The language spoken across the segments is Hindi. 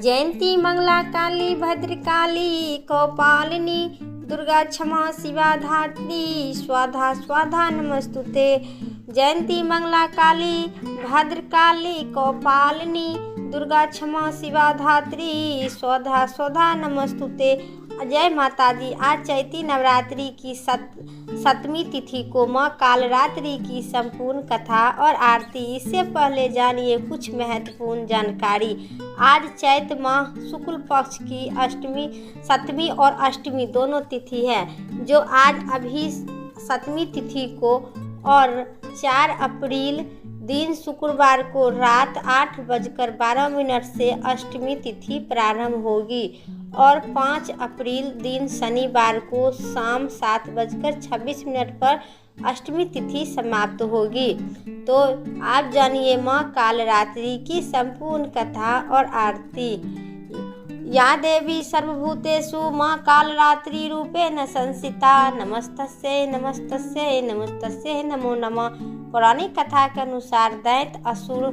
जयंती मंगला काली भद्रकाली कौपालिनी दुर्गा क्षमा शिवा धात्री स्वाधा स्वाधा नमस्तुते। जयंती मंगला काली भद्रकाली कौपालिनी दुर्गा क्षमा शिवा धात्री स्वाधा स्वाधा नमस्तुते। जय माता दी। आज चैती नवरात्रि की सप्तमी तिथि को माँ कालरात्रि की संपूर्ण कथा और आरती। इससे पहले जानिए कुछ महत्वपूर्ण जानकारी। आज चैत माह शुक्ल पक्ष की अष्टमी, सप्तमी और अष्टमी दोनों तिथि है, जो आज अभी सप्तमी तिथि को और 4 अप्रैल दिन शुक्रवार को रात 8:12 से अष्टमी तिथि प्रारंभ होगी और 5 अप्रैल दिन शनिवार को शाम 7:26 पर अष्टमी तिथि समाप्त होगी। तो आप जानिए माँ कालरात्रि की संपूर्ण कथा और आरती। या देवी सर्वभूतेषु माँ कालरात्रि रूपेण संस्थिता नमस्तस्यै नमस्तस्यै नमस्तस्यै नमो नमः। पौराणिक कथा के अनुसार दैत्य असुर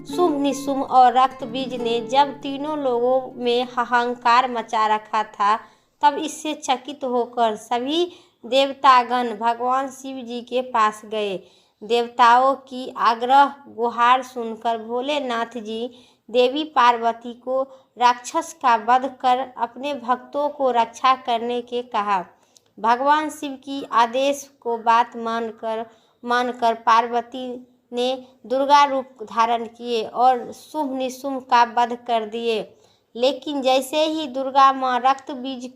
शुंभ निशुंभ और रक्त बीज ने जब तीनों लोगों में हाहाकार मचा रखा था, तब इससे चकित होकर सभी देवतागण भगवान शिव जी के पास गए। देवताओं की आग्रह गुहार सुनकर भोलेनाथ जी देवी पार्वती को राक्षस का वध कर अपने भक्तों को रक्षा करने के कहा। भगवान शिव की आदेश को बात मानकर पार्वती ने दुर्गा रूप धारण किए और शुंभ निशुंभ का वध कर दिए। लेकिन जैसे ही दुर्गा माँ रक्त बीज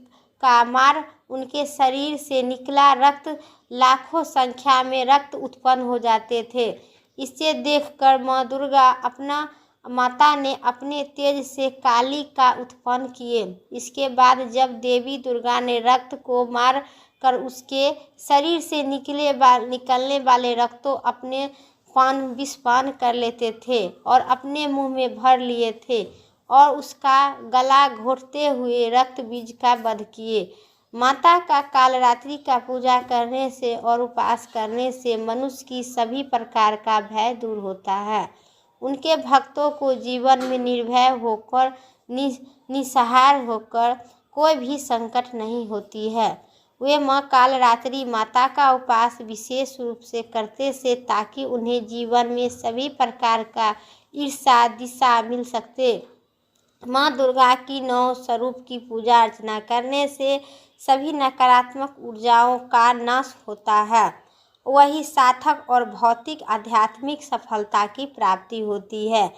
का मार उनके शरीर से निकला, रक्त लाखों संख्या में रक्त उत्पन्न हो जाते थे। इसे देखकर माता ने अपने तेज से काली का उत्पन्न किए। इसके बाद जब देवी दुर्गा ने रक्त को मार कर उसके शरीर से निकलने वाले रक्तों अपने विषपान कर लेते थे और अपने मुंह में भर लिए थे और उसका गला घोटते हुए रक्त बीज का वध किए। माता का कालरात्रि का पूजा करने से और उपास करने से मनुष्य की सभी प्रकार का भय दूर होता है। उनके भक्तों को जीवन में निर्भय होकर निसहार होकर कोई भी संकट नहीं होती है। वे माँ कालरात्रि माता का उपास विशेष रूप से करते से ताकि उन्हें जीवन में सभी प्रकार का ईर्षा दिशा मिल सके। माँ दुर्गा की 9 स्वरूप की पूजा अर्चना करने से सभी नकारात्मक ऊर्जाओं का नाश होता है, वही सार्थक और भौतिक आध्यात्मिक सफलता की प्राप्ति होती है।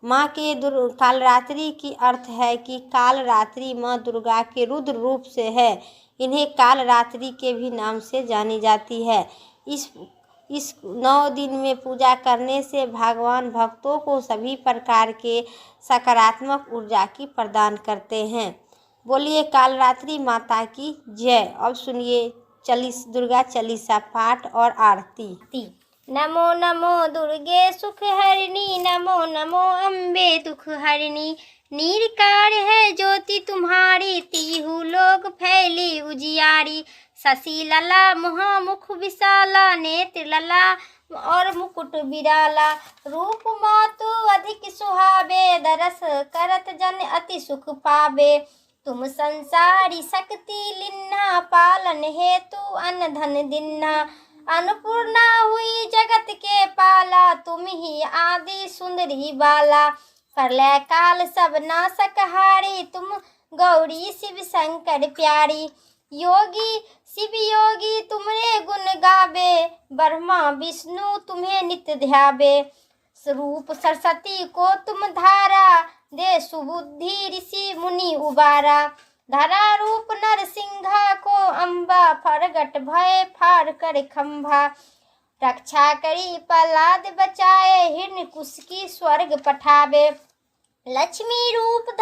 माँ के कालरात्रि की अर्थ है कि कालरात्रि माँ दुर्गा के रुद्र रूप से है। इन्हें कालरात्रि के भी नाम से जानी जाती है। इस 9 दिन में पूजा करने से भगवान भक्तों को सभी प्रकार के सकारात्मक ऊर्जा की प्रदान करते हैं। बोलिए कालरात्रि माता की जय। अब सुनिए दुर्गा चालीसा पाठ और आरती। नमो नमो दुर्गे सुख हरिणी, नमो नमो अम्बे दुख हरिणी। नीरकार है ज्योति तुम्हारी, तीहू लोग फैली उजियारी। शशि लला महामुख विशाला, नेत्र लला और मुकुट बिराला। रूप मातु अधिक सुहावे, दरस करत जन अति सुख पावे। तुम संसारी शक्ति लिन्ना, पालन हेतु अन्न धन दिन्ना। अन्नपूर्णा हुई जगत के पाला, तुम ही आदि सुंदरी बाला। प्रलय काल सब नाशकहारी, तुम गौरी शिव शंकर प्यारी। योगी शिव योगी तुमरे गुण गावे, ब्रह्मा विष्णु तुम्हें नित्य ध्यावे। स्वरूप सरस्वती को तुम धारा, दे सुबुद्धि ऋषि मुनि उबारा। धरा रूप नरसिंहा को अम्बा, फरगट भय फाड़ कर खंभा। रक्षा करी प्रहलाद बचाए, हिरण्यकुश की स्वर्ग पठावे। लक्ष्मी रूप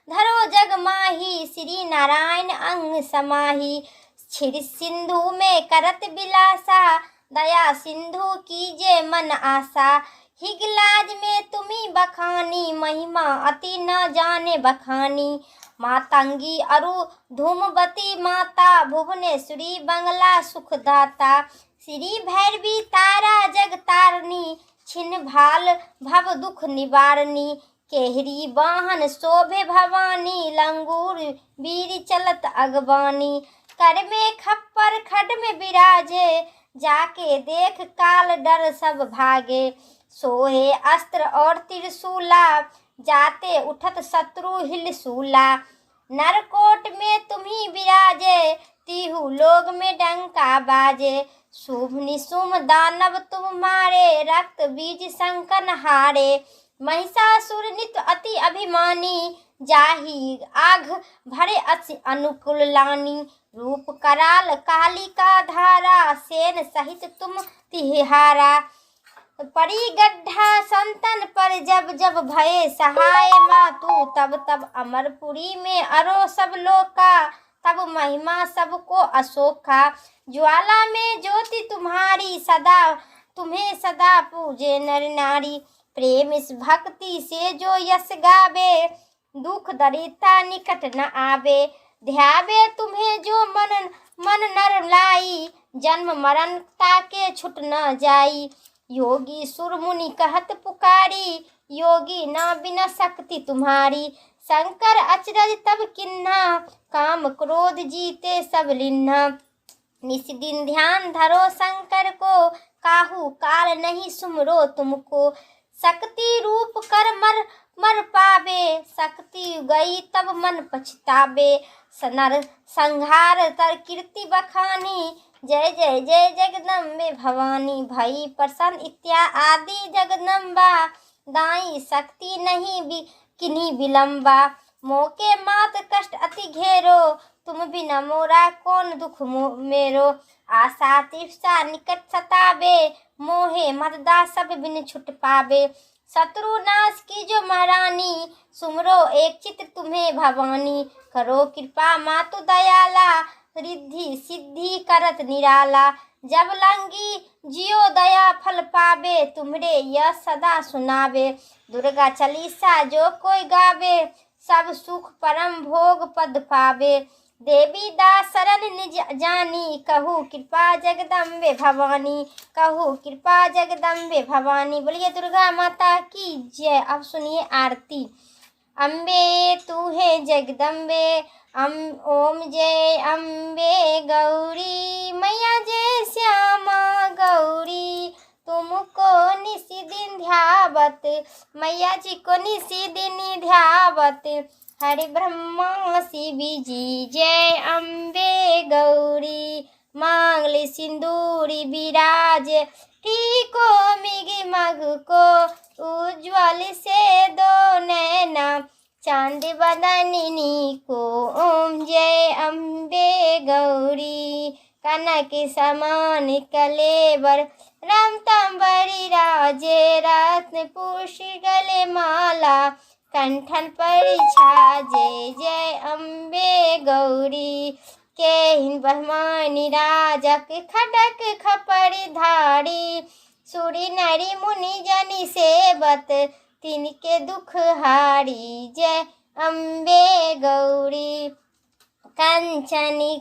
धरो जग माही, श्री नारायण अंग समाही। क्षीर सिंधु में करत बिलासा, दया सिंधु कीजे मन आशा। हिगलाज में तुम्ही बखानी, महिमा अति न जाने बखानी। मातंगी अरु धूमवती माता, भुवनेश्वरी बंगला सुखदाता। श्री भैरवी तारा जग तारणी, छिन्न भाल भव दुख निवारणी। केहरी वाहन शोभे भवानी, लंगूर वीर चलत अगवानी। कर में खप्पर खड में विराजे, जाके देख काल डर सब भागे। सोहे अस्त्र और त्रिशूला, जाते उठत शत्रु हिलसूला। नरकोट में तुम्ही विराजे, तीहू लोग में डंका बाजे। शुभ निशुम दानव तुम मारे, रक्त बीज संकन हारे। महिषासुर नित अति अभिमानी, जाहि आघ भरे अति अनुकूल लानी। रूप कराल काली का धारा, सेन सहित तुम तिहारा। परी गड्ढा संतन पर जब जब भये सहाय मातु, तब तब अमरपुरी में अरो सब लोका। तब महिमा सबको अशोका। ज्वाला में ज्योति तुम्हारी, सदा तुम्हें सदा पूजे नर नारी। प्रेम इस भक्ति से जो यश गावे, दुख दरिद्रता निकट न आवे। ध्यावे तुम्हें जो मन मन नर लाई, जन्म मरण ताके छुट न जाई। योगी सुर मुनि कहत पुकारी, योगी न बिना शक्ति तुम्हारी। शंकर अचरज तब किन्हा, काम क्रोध जीते सब लिन्हा। निस दिन ध्यान धरो शंकर को, काहू काल नहीं सुमरो तुमको। शक्ति रूप कर मर मर पावे, शक्ति गई तब मन पछतावे। नर संहार तर कीर्ति बखानी, जय जय जय जगदम्बे भवानी। भई प्रसन्न इत्या आदि जगदम्बा, दाई शक्ति नहीं भी किन्हीं विलंबा। मोके मात कष्ट अति घेरो, तुम बिना मोरा कौन दुख मेरो। आशा तृष्णा निकट सतावे, मोहे मददा सब बिन छुट पावे। शत्रु नाश की जो महारानी, सुमरो एक चित्र तुम्हें भवानी। करो कृपा मातु दयाला, रिद्धि सिद्धि करत निराला। जब लंगी जियो दया फल पावे, तुम्हरे यह सदा सुनावे। दुर्गा चालीसा जो कोई गावे, सब सुख परम भोग पद पावे। देवी दास शरण निज जानी, कहू कृपा जगदम्बे भवानी। कहू कृपा जगदम्बे भवानी। बोलिए दुर्गा माता की जय। अब सुनिए आरती। अम्बे तू है जगदम्बे, ओम जय अम्बे गौरी। मैया जय श्यामा गौरी, तुमको निसी दिन ध्यावत। मैया जी को निसी दिन ध्यावत। हरि ब्रह्मा शिवी जी जय अम्बे गौरी। मांगले सिंदूरी विराज, ठीको मिगी मग को। उज्ज्वल से दो नैना, चांद बदनिनी को। ओम जय अम्बे गौरी। कनक समान कलेवर, रमतंबरी राजे। रत्न पुष्प गले माला, कंठन पर छाजे। जय अम्बे गौरी। केहिन ब्रह्मणि राजक, खडक खपर धारी। सूरी नरी मुनि जनि सेवत, तिनके दुख हारी। जय अम्बे गौरी। कंचनी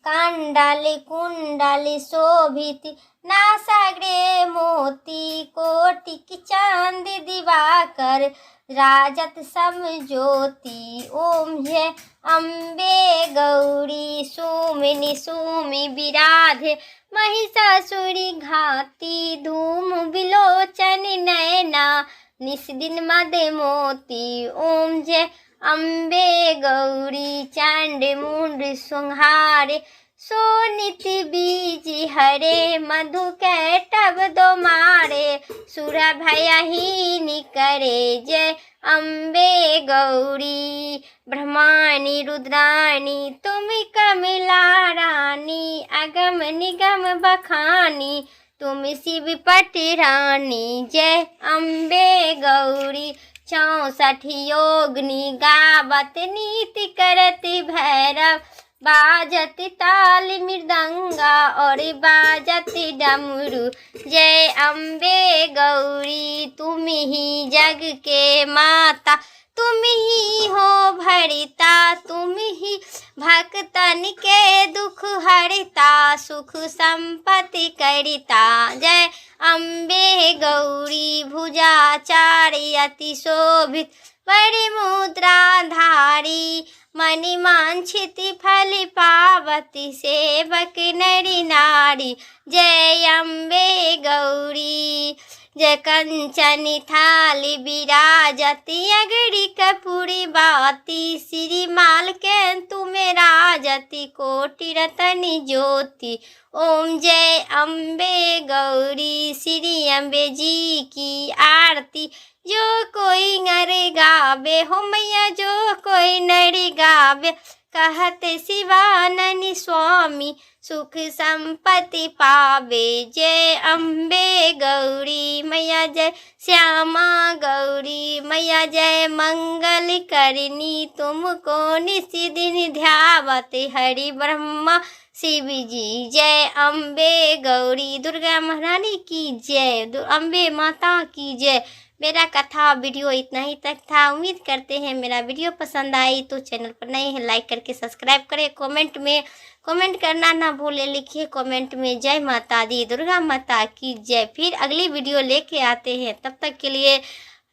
कांडाली कुंडाली शोभित, नासाग्रे मोती। कोटिक चांद दिवाकर, राजत सम ज्योति। ओम जय अम्बे गौरी। सुमिनी सुमि विराधे, महिषासुरी घाती। धूम विलोचन नयना, निस दिन मद मोती। ओम जय अम्बे गौरी। चांड मुंड संहारे, सोनित बीज हरे। मधु कैटब दो मारे, सुर भयहीन करे। जय अम्बे गौरी। ब्रह्माणी रुद्राणी, तुम कमला रानी। अगम निगम बखानी, तुम शिव पट रानी। जय अम्बे गौरी। 64 योगिनी, गावत नीति करत भैरव। बाजत ताल मृदंगा, और बाजत डमरू। जय अम्बे गौरी। तुम ही जग के माता, तुम ही हो भरिता। तुम ही भक्तन के दुख हरिता, सुख संपत्ति करिता। जय अम्बे गौरी भुजाचारी अति शोभित बड़ी मुद्राधारी मणिमांछित फल पावती सेवक नरी नारी। जय अम्बे गौरी। जय कंचन थाली विराजती अगड़ी कपूरी बाती श्रीमाल के तुम्हें राजती कोटि रतनी ज्योति। ओम जय अम्बे गौरी। श्री अम्बे जी की आरती जो कोई नर गावे हो मैया जो कोई नर गावे। कहते शिवानंद स्वामी सुख संपत्ति पावे। जय अम्बे गौरी मैया जय श्यामा गौरी मैया जय मंगल करनी तुमको निशि दिन ध्यावते हरि ब्रह्मा शिव जी। जय अम्बे गौरी। दुर्गा महारानी की जय। अम्बे माता की जय। मेरा कथा वीडियो इतना ही तक था। उम्मीद करते हैं मेरा वीडियो पसंद आई तो चैनल पर नए हैं लाइक करके सब्सक्राइब करें। कमेंट करना ना भूलें। लिखिए कमेंट में जय माता दी दुर्गा माता की जय। फिर अगली वीडियो लेके आते हैं। तब तक के लिए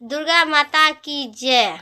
दुर्गा माता की जय।